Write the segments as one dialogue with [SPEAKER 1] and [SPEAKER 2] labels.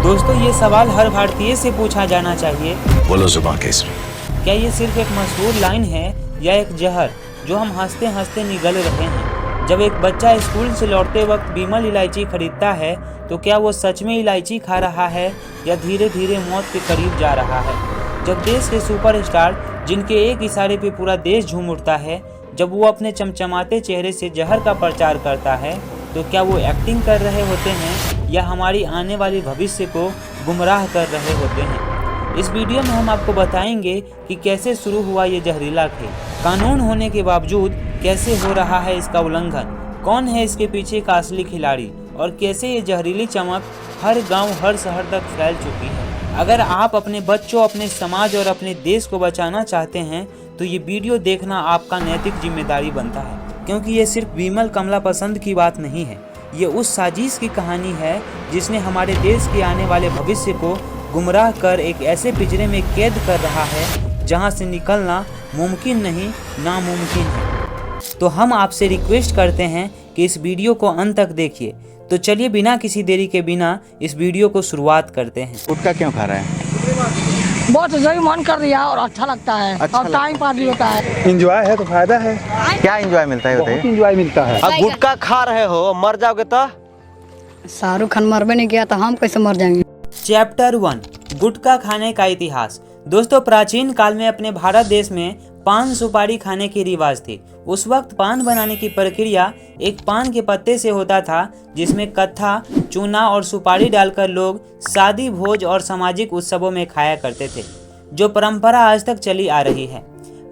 [SPEAKER 1] दोस्तों ये सवाल हर भारतीय से पूछा जाना चाहिए।
[SPEAKER 2] बोलो जुबान केसरी।
[SPEAKER 1] क्या ये सिर्फ एक मशहूर लाइन है या एक जहर जो हम हंसते हंसते निगल रहे हैं? जब एक बच्चा स्कूल से लौटते वक्त बिमल इलायची खरीदता है तो क्या वो सच में इलायची खा रहा है या धीरे धीरे मौत के करीब जा रहा है? जब देश के सुपरस्टार जिनके एक इशारे पे पूरा देश झूम उठता है, जब वो अपने चमचमाते चेहरे से जहर का प्रचार करता है, तो क्या वो एक्टिंग कर रहे होते हैं या हमारी आने वाली भविष्य को गुमराह कर रहे होते हैं? इस वीडियो में हम आपको बताएंगे कि कैसे शुरू हुआ ये जहरीला खेल, कानून होने के बावजूद कैसे हो रहा है इसका उल्लंघन, कौन है इसके पीछे का असली खिलाड़ी और कैसे ये जहरीली चमक हर गांव हर शहर तक फैल चुकी है। अगर आप अपने बच्चों, अपने समाज और अपने देश को बचाना चाहते हैं तो ये वीडियो देखना आपका नैतिक जिम्मेदारी बनता है, क्योंकि ये सिर्फ विमल कमला पसंद की बात नहीं है, ये उस साजिश की कहानी है जिसने हमारे देश के आने वाले भविष्य को गुमराह कर एक ऐसे पिंजरे में कैद कर रहा है जहां से निकलना मुमकिन नहीं नामुमकिन है। तो हम आपसे रिक्वेस्ट करते हैं कि इस वीडियो को अंत तक देखिए। तो चलिए बिना किसी देरी के बिना इस वीडियो को शुरुआत करते हैं।
[SPEAKER 3] गुटखा क्यों खा रहा है?
[SPEAKER 4] बहुत सही मन कर दिया और अच्छा लगता है और टाइम पास भी होता है।
[SPEAKER 3] एंजॉय है तो फायदा है। क्या एंजॉय मिलता है बताइए? एंजॉय मिलता है।
[SPEAKER 5] अब गुटखा खा रहे हो, मर जाओगे तो?
[SPEAKER 4] शाहरुख खान मरबे नहीं किया तो हम कैसे मर जाएंगे?
[SPEAKER 1] चैप्टर 1, गुटखा खाने का इतिहास। दोस्तों, प्राचीन काल में अपने भारत देश में पान सुपारी खाने की रिवाज थी। उस वक्त पान बनाने की प्रक्रिया एक पान के पत्ते से होता था, जिसमें कत्था, चूना और सुपारी डालकर लोग शादी, भोज और सामाजिक उत्सवों में खाया करते थे, जो परंपरा आज तक चली आ रही है।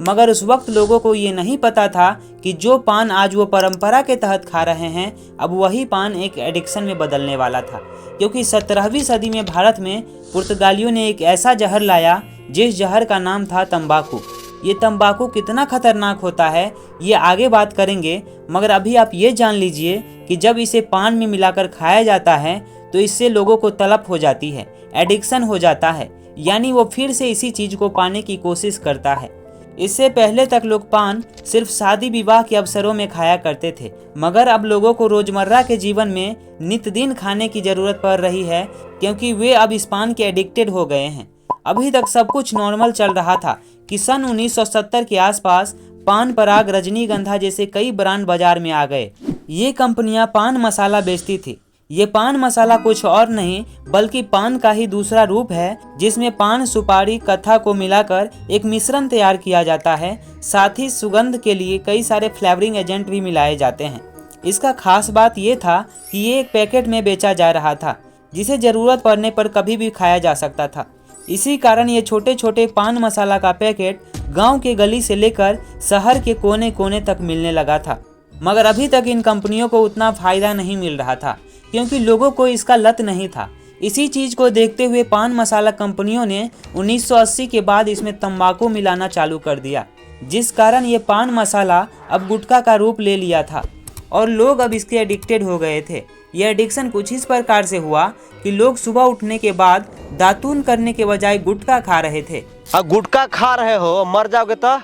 [SPEAKER 1] मगर उस वक्त लोगों को ये नहीं पता था कि जो पान आज वो परंपरा के तहत खा रहे हैं, अब वही पान एक एडिक्शन में बदलने वाला था, क्योंकि 17वीं सदी में भारत में पुर्तगालियों ने एक ऐसा जहर लाया जिस जहर का नाम था तंबाकू। ये तंबाकू कितना खतरनाक होता है ये आगे बात करेंगे, मगर अभी आप ये जान लीजिए कि जब इसे पान में मिलाकर खाया जाता है तो इससे लोगों को तलब हो जाती है, एडिक्शन हो जाता है, यानी वो फिर से इसी चीज को पाने की कोशिश करता है। इससे पहले तक लोग पान सिर्फ शादी विवाह के अवसरों में खाया करते थे, मगर अब लोगों को रोजमर्रा के जीवन में नित्य दिन खाने की जरूरत पड़ रही है, क्योंकि वे अब इस पान के एडिक्टेड हो गए हैं। अभी तक सब कुछ नॉर्मल चल रहा था कि सन 1970 के आसपास पान पराग, रजनीगंधा जैसे कई ब्रांड बाजार में आ गए। ये कंपनियां पान मसाला बेचती थी। ये पान मसाला कुछ और नहीं बल्कि पान का ही दूसरा रूप है, जिसमें पान, सुपारी, कत्था को मिलाकर एक मिश्रण तैयार किया जाता है। साथ ही सुगंध के लिए कई सारे फ्लेवरिंग एजेंट भी मिलाए जाते हैं। इसका खास बात ये था कि ये एक पैकेट में बेचा जा रहा था, जिसे जरूरत पड़ने पर कभी भी खाया जा सकता था। इसी कारण ये छोटे छोटे पान मसाला का पैकेट गांव के गली से लेकर शहर के कोने कोने तक मिलने लगा था। मगर अभी तक इन कंपनियों को उतना फायदा नहीं मिल रहा था, क्योंकि लोगों को इसका लत नहीं था। इसी चीज को देखते हुए पान मसाला कंपनियों ने 1980 के बाद इसमें तंबाकू मिलाना चालू कर दिया, जिस कारण ये पान मसाला अब गुटखा का रूप ले लिया था और लोग अब इसके एडिक्टेड हो गए थे। यह एडिक्शन कुछ इस प्रकार से हुआ कि लोग सुबह उठने के बाद दातून करने के बजाय गुटखा खा रहे थे।
[SPEAKER 5] अब गुटखा खा रहे हो, मर जाओगे तो?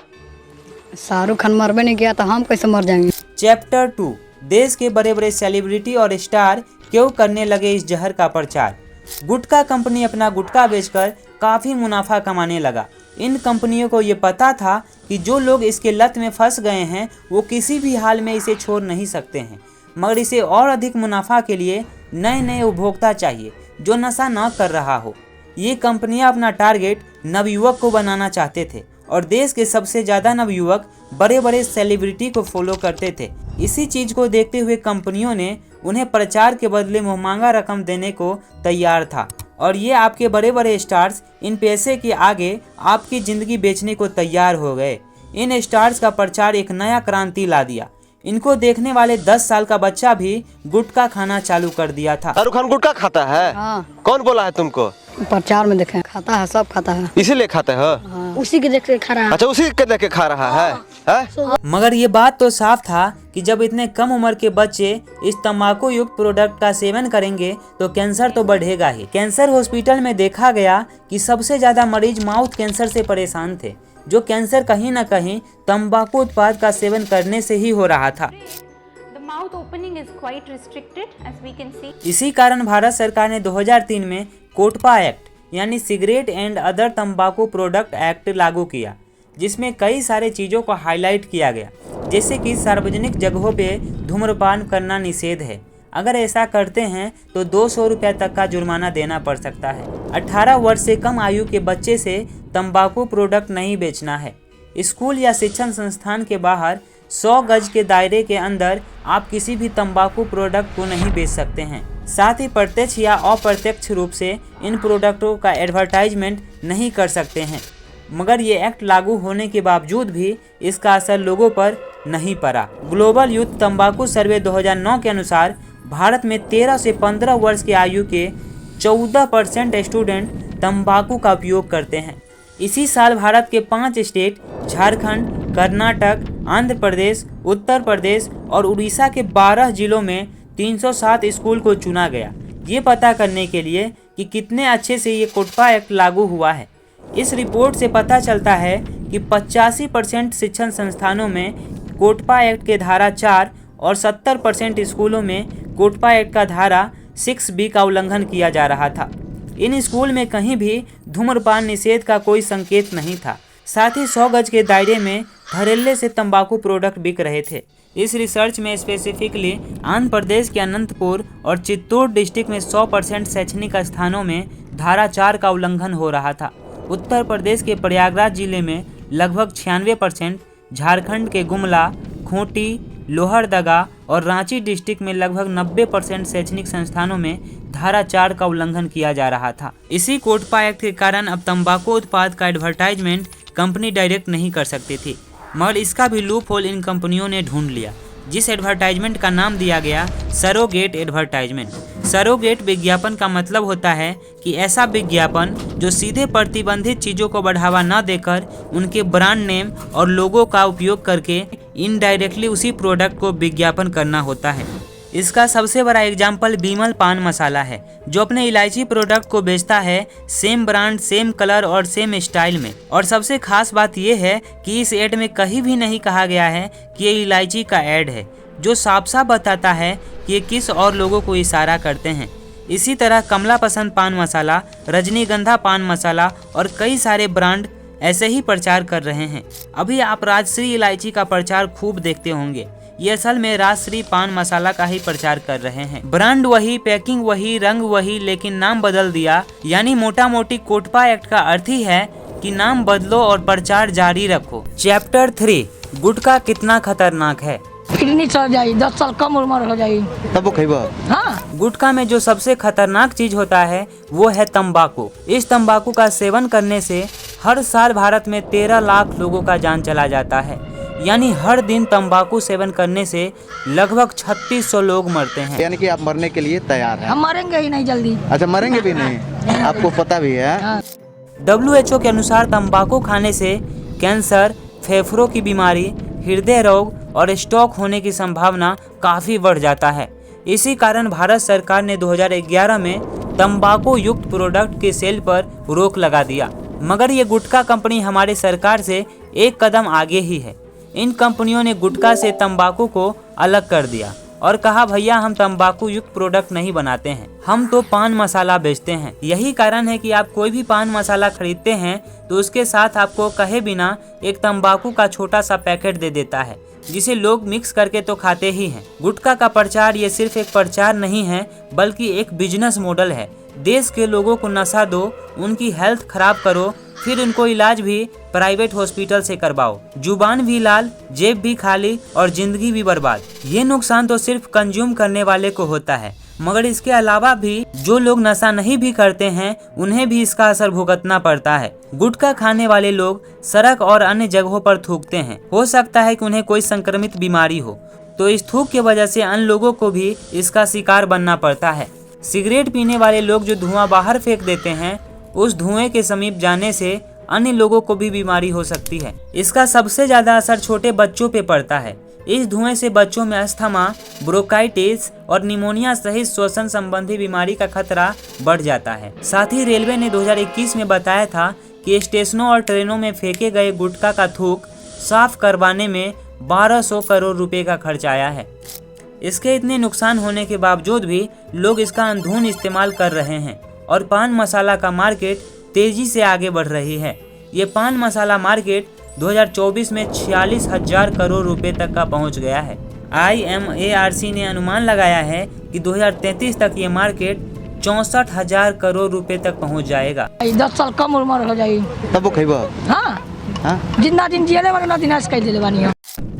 [SPEAKER 4] शाहरुख खान मरबे नहीं किया तो हम कैसे मर जाएंगे?
[SPEAKER 1] चैप्टर 2, देश के बड़े बड़े सेलिब्रिटी और स्टार क्यों करने लगे इस जहर का प्रचार। गुटखा कंपनी अपना गुटखा बेचकर काफी मुनाफा कमाने लगा। इन कंपनियों को ये पता था कि जो लोग इसके लत में फंस गए हैं वो किसी भी हाल में इसे छोड़ नहीं सकते हैं, मगर इसे और अधिक मुनाफा के लिए नए नए उपभोक्ता चाहिए जो नशा न कर रहा हो। ये कंपनियां अपना टारगेट नवयुवक को बनाना चाहते थे और देश के सबसे ज़्यादा नवयुवक बड़े बड़े सेलिब्रिटी को फॉलो करते थे। इसी चीज़ को देखते हुए कंपनियों ने उन्हें प्रचार के बदले मुहमांगा रकम देने को तैयार था, और ये आपके बड़े बड़े स्टार्स इन पैसे के आगे आपकी ज़िंदगी बेचने को तैयार हो गए। इन स्टार्स का प्रचार एक नया क्रांति ला दिया। इनको देखने वाले 10 साल का बच्चा भी गुटखा खाना चालू कर दिया था।
[SPEAKER 5] शाहरुख खान गुटखा खाता है?
[SPEAKER 4] हाँ।
[SPEAKER 5] कौन बोला है तुमको?
[SPEAKER 4] प्रचार में देखे, खाता है, सब खाता है।
[SPEAKER 5] इसीलिए खाते हो?
[SPEAKER 4] हाँ। उसी के देख के खा रहा है।
[SPEAKER 5] अच्छा, उसी के देख के खा रहा है?
[SPEAKER 1] मगर ये बात तो साफ था कि जब इतने कम उम्र के बच्चे इस तंबाकू युक्त प्रोडक्ट का सेवन करेंगे तो कैंसर तो बढ़ेगा ही। कैंसर हॉस्पिटल में देखा गया कि सबसे ज्यादा मरीज माउथ कैंसर से परेशान थे, जो कैंसर कहीं न कहीं तंबाकू उत्पाद का सेवन करने से ही हो रहा था।
[SPEAKER 6] mouth opening is quite restricted as we can see.
[SPEAKER 1] इसी कारण भारत सरकार ने 2003 में कोटपा एक्ट यानी सिगरेट एंड अदर तंबाकू प्रोडक्ट एक्ट लागू किया, जिसमें कई सारे चीज़ों को हाईलाइट किया गया, जैसे कि सार्वजनिक जगहों पे धूम्रपान करना निषेध है। अगर ऐसा करते हैं तो 200 रुपये तक का जुर्माना देना पड़ सकता है। 18 वर्ष से कम आयु के बच्चे से तंबाकू प्रोडक्ट नहीं बेचना है। स्कूल या शिक्षण संस्थान के बाहर 100 गज के दायरे के अंदर आप किसी भी तंबाकू प्रोडक्ट को नहीं बेच सकते हैं। साथ ही प्रत्यक्ष या अप्रत्यक्ष रूप से इन प्रोडक्टों का एडवर्टाइजमेंट नहीं कर सकते हैं। मगर ये एक्ट लागू होने के बावजूद भी इसका असर लोगों पर नहीं पड़ा। ग्लोबल यूथ तंबाकू सर्वे 2009 के अनुसार भारत में 13 से 15 वर्ष की आयु के 14% स्टूडेंट तंबाकू का उपयोग करते हैं। इसी साल भारत के 5 स्टेट झारखंड, कर्नाटक, आंध्र प्रदेश, उत्तर प्रदेश और उड़ीसा के 12 जिलों में 307 स्कूल को चुना गया, ये पता करने के लिए कि कितने अच्छे से ये कोटपा एक्ट लागू हुआ है। इस रिपोर्ट से पता चलता है कि 85% शिक्षण संस्थानों में कोटपा एक्ट के धारा 4 और 70% स्कूलों में कोटपा एक्ट का धारा 6B का उल्लंघन किया जा रहा था। इन स्कूल में कहीं भी धूम्रपान निषेध का कोई संकेत नहीं था। साथ ही 100 गज के दायरे में धड़ल्ले से तंबाकू प्रोडक्ट बिक रहे थे। इस रिसर्च में स्पेसिफिकली आंध्र प्रदेश के अनंतपुर और चित्तौड़ डिस्ट्रिक्ट में 100% शैक्षणिक स्थानों में धारा 4 का उल्लंघन हो रहा था। उत्तर प्रदेश के प्रयागराज जिले में लगभग 96%, झारखंड के गुमला, खूंटी, लोहरदगा और रांची डिस्ट्रिक्ट में लगभग 90% शैक्षणिक संस्थानों में धारा 4 का उल्लंघन किया जा रहा था। इसी कोटपा एक्ट के कारण अब तंबाकू उत्पाद का एडवर्टाइजमेंट कंपनी डायरेक्ट नहीं कर सकती थी, मगर इसका भी लूप होल इन कंपनियों ने ढूंढ लिया, जिस एडवर्टाइजमेंट का नाम दिया गया सरोगेट एडवर्टाइजमेंट। सरोगेट विज्ञापन का मतलब होता है कि ऐसा विज्ञापन जो सीधे प्रतिबंधित चीज़ों को बढ़ावा न देकर उनके ब्रांड नेम और लोगो का उपयोग करके इनडायरेक्टली उसी प्रोडक्ट को विज्ञापन करना होता है। इसका सबसे बड़ा एग्जाम्पल बिमल पान मसाला है, जो अपने इलायची प्रोडक्ट को बेचता है सेम ब्रांड, सेम कलर और सेम स्टाइल में। और सबसे खास बात यह है कि इस एड में कहीं भी नहीं कहा गया है कि ये इलायची का एड है, जो साफ साफ बताता है कि ये किस और लोगों को इशारा करते हैं। इसी तरह कमला पसंद पान मसाला, रजनीगंधा पान मसाला और कई सारे ब्रांड ऐसे ही प्रचार कर रहे हैं। अभी आप राजश्री इलायची का प्रचार खूब देखते होंगे, ये असल में राजश्री पान मसाला का ही प्रचार कर रहे हैं। ब्रांड वही, पैकिंग वही, रंग वही, लेकिन नाम बदल दिया। यानी मोटा मोटी कोटपा एक्ट का अर्थ ही है कि नाम बदलो और प्रचार जारी रखो। चैप्टर 3, गुटखा कितना खतरनाक है।
[SPEAKER 4] किडनी चल जाएगी, 10 साल कम उम्र हो जाएगी
[SPEAKER 3] तब वो खइबा।
[SPEAKER 4] हाँ,
[SPEAKER 1] गुटखा में जो सबसे खतरनाक चीज होता है वो है तंबाकू। इस तंबाकू का सेवन करने से हर साल भारत में 13 लाख लोगों का जान चला जाता है। यानी हर दिन तंबाकू सेवन करने से लगभग 3600 लोग मरते हैं।
[SPEAKER 3] यानी कि आप मरने के लिए तैयार हैं।
[SPEAKER 4] हम मरेंगे ही नहीं जल्दी।
[SPEAKER 3] अच्छा, मरेंगे भी नहीं, आपको पता भी है।
[SPEAKER 4] हाँ।
[SPEAKER 1] WHO के अनुसार तंबाकू खाने से कैंसर, फेफड़ों की बीमारी, हृदय रोग और स्ट्रोक होने की संभावना काफ़ी बढ़ जाता है। इसी कारण भारत सरकार ने 2011 में तंबाकू युक्त प्रोडक्ट के सेल पर रोक लगा दिया। मगर ये गुटखा कंपनी हमारे सरकार से एक कदम आगे ही है। इन कंपनियों ने गुटखा से तंबाकू को अलग कर दिया और कहा, भैया हम तंबाकू युक्त प्रोडक्ट नहीं बनाते हैं, हम तो पान मसाला बेचते हैं। यही कारण है कि आप कोई भी पान मसाला खरीदते हैं तो उसके साथ आपको कहे बिना एक तंबाकू का छोटा सा पैकेट दे देता है, जिसे लोग मिक्स करके तो खाते ही हैं। गुटखा का प्रचार ये सिर्फ एक प्रचार नहीं है, बल्कि एक बिजनेस मॉडल है। देश के लोगों को नशा दो, उनकी हेल्थ खराब करो, फिर उनको इलाज भी प्राइवेट हॉस्पिटल से करवाओ। जुबान भी लाल, जेब भी खाली और जिंदगी भी बर्बाद। ये नुकसान तो सिर्फ कंज्यूम करने वाले को होता है, मगर इसके अलावा भी जो लोग नशा नहीं भी करते हैं उन्हें भी इसका असर भुगतना पड़ता है। गुटखा खाने वाले लोग सड़क और अन्य जगहों पर थूकते हैं। हो सकता है कि उन्हें कोई संक्रमित बीमारी हो, तो इस थूक की वजह से अन्य लोगों को भी इसका शिकार बनना पड़ता है। सिगरेट पीने वाले लोग जो धुआं बाहर फेंक देते हैं, उस धुएं के समीप जाने से अन्य लोगों को भी बीमारी हो सकती है। इसका सबसे ज्यादा असर छोटे बच्चों पे पड़ता है। इस धुएं से बच्चों में अस्थमा, ब्रोंकाइटिस और निमोनिया सहित श्वसन संबंधी बीमारी का खतरा बढ़ जाता है। साथ ही रेलवे ने 2021 में बताया था कि स्टेशनों और ट्रेनों में फेंके गए गुटखा का थूक साफ करवाने में 1200 करोड़ रुपए का खर्च आया है। इसके इतने नुकसान होने के बावजूद भी लोग इसका अंधाधुंध इस्तेमाल कर रहे हैं और पान मसाला का मार्केट तेजी से आगे बढ़ रही है। ये पान मसाला मार्केट 2024 में 46,000 करोड़ रुपए तक का पहुंच गया है। IMARC ने अनुमान लगाया है कि 2033 तक ये मार्केट 64,000 करोड़ रुपए तक पहुंच जाएगा।
[SPEAKER 4] 10 साल कम उम्र हो जाएगी
[SPEAKER 3] तब वो खइबो।
[SPEAKER 4] हाँ
[SPEAKER 3] हाँ
[SPEAKER 4] जितना दिन जियले वाला दिन ऐसे कह दिले बानी।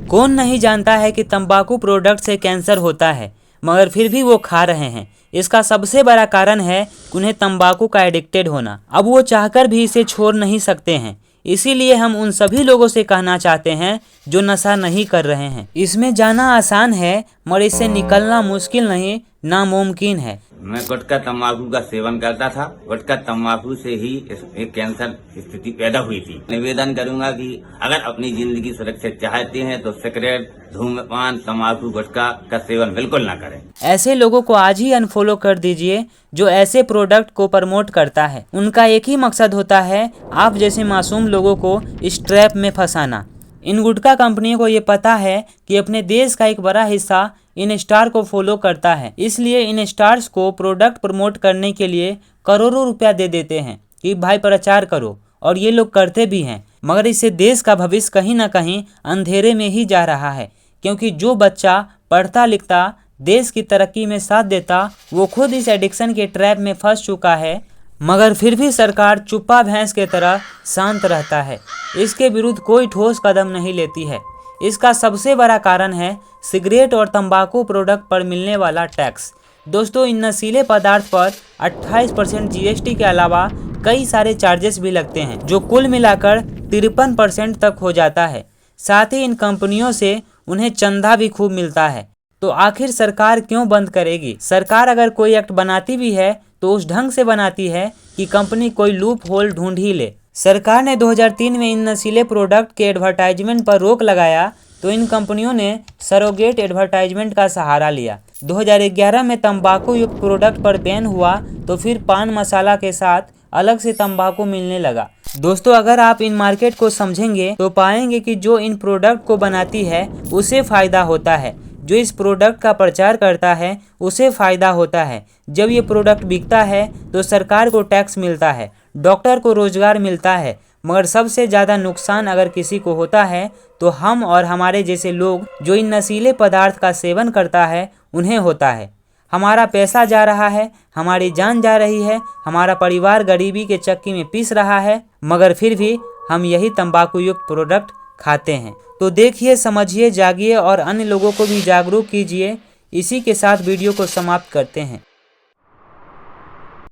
[SPEAKER 1] कौन नहीं जानता है कि तंबाकू प्रोडक्ट से कैंसर होता है, मगर फिर भी वो खा रहे हैं। इसका सबसे बड़ा कारण है उन्हें तंबाकू का एडिक्टेड होना। अब वो चाहकर भी इसे छोड़ नहीं सकते हैं। इसीलिए हम उन सभी लोगों से कहना चाहते हैं जो नशा नहीं कर रहे हैं। इसमें जाना आसान है मगर इससे निकलना मुश्किल नहीं, नामुमकिन है।
[SPEAKER 6] मैं गुटखा तंबाकू का सेवन करता था। गुटखा तंबाकू से ही एक कैंसर स्थिति पैदा हुई थी। निवेदन करूंगा कि अगर अपनी जिंदगी सुरक्षित चाहते हैं तो सिगरेट, धूम्रपान, तंबाकू, गुटखा का सेवन बिल्कुल ना करें।
[SPEAKER 1] ऐसे लोगों को आज ही अनफॉलो कर दीजिए जो ऐसे प्रोडक्ट को प्रमोट करता है। उनका एक ही मकसद होता है आप जैसे मासूम लोगों को इस ट्रैप में फंसाना। इन गुटखा कंपनियों को ये पता है कि अपने देश का एक बड़ा हिस्सा इन स्टार को फॉलो करता है, इसलिए इन स्टार्स को प्रोडक्ट प्रमोट करने के लिए करोड़ों रुपया दे देते हैं कि भाई प्रचार करो, और ये लोग करते भी हैं। मगर इससे देश का भविष्य कहीं ना कहीं अंधेरे में ही जा रहा है, क्योंकि जो बच्चा पढ़ता लिखता देश की तरक्की में साथ देता वो खुद इस एडिक्शन के ट्रैप में फंस चुका है, मगर फिर भी सरकार चुप्पा भैंस के तरह शांत रहता है। इसके विरुद्ध कोई ठोस कदम नहीं लेती है। इसका सबसे बड़ा कारण है सिगरेट और तंबाकू प्रोडक्ट पर मिलने वाला टैक्स। दोस्तों, इन नशीले पदार्थ पर 28% GST के अलावा कई सारे चार्जेस भी लगते हैं, जो कुल मिलाकर 53% तक हो जाता है। साथ ही इन कंपनियों से उन्हें चंदा भी खूब मिलता है। तो आखिर सरकार क्यों बंद करेगी? सरकार अगर कोई एक्ट बनाती भी है तो उस ढंग से बनाती है कि कंपनी कोई लूप होल ढूंढ ही ले। सरकार ने 2003 में इन नशीले प्रोडक्ट के एडवर्टाइजमेंट पर रोक लगाया तो इन कंपनियों ने सरोगेट एडवर्टाइजमेंट का सहारा लिया। 2011 में तंबाकू युक्त प्रोडक्ट पर बैन हुआ तो फिर पान मसाला के साथ अलग से तंबाकू मिलने लगा। दोस्तों, अगर आप इन मार्केट को समझेंगे तो पाएंगे कि जो इन प्रोडक्ट को बनाती है उसे फ़ायदा होता है, जो इस प्रोडक्ट का प्रचार करता है उसे फ़ायदा होता है। जब ये प्रोडक्ट बिकता है तो सरकार को टैक्स मिलता है, डॉक्टर को रोजगार मिलता है, मगर सबसे ज़्यादा नुकसान अगर किसी को होता है तो हम और हमारे जैसे लोग जो इन नशीले पदार्थ का सेवन करता है उन्हें होता है। हमारा पैसा जा रहा है, हमारी जान जा रही है, हमारा परिवार गरीबी के चक्की में पीस रहा है, मगर फिर भी हम यही तंबाकू युक्त प्रोडक्ट खाते हैं। तो देखिए, समझिए, जागिए और अन्य लोगों को भी जागरूक कीजिए। इसी के साथ वीडियो को समाप्त करते हैं।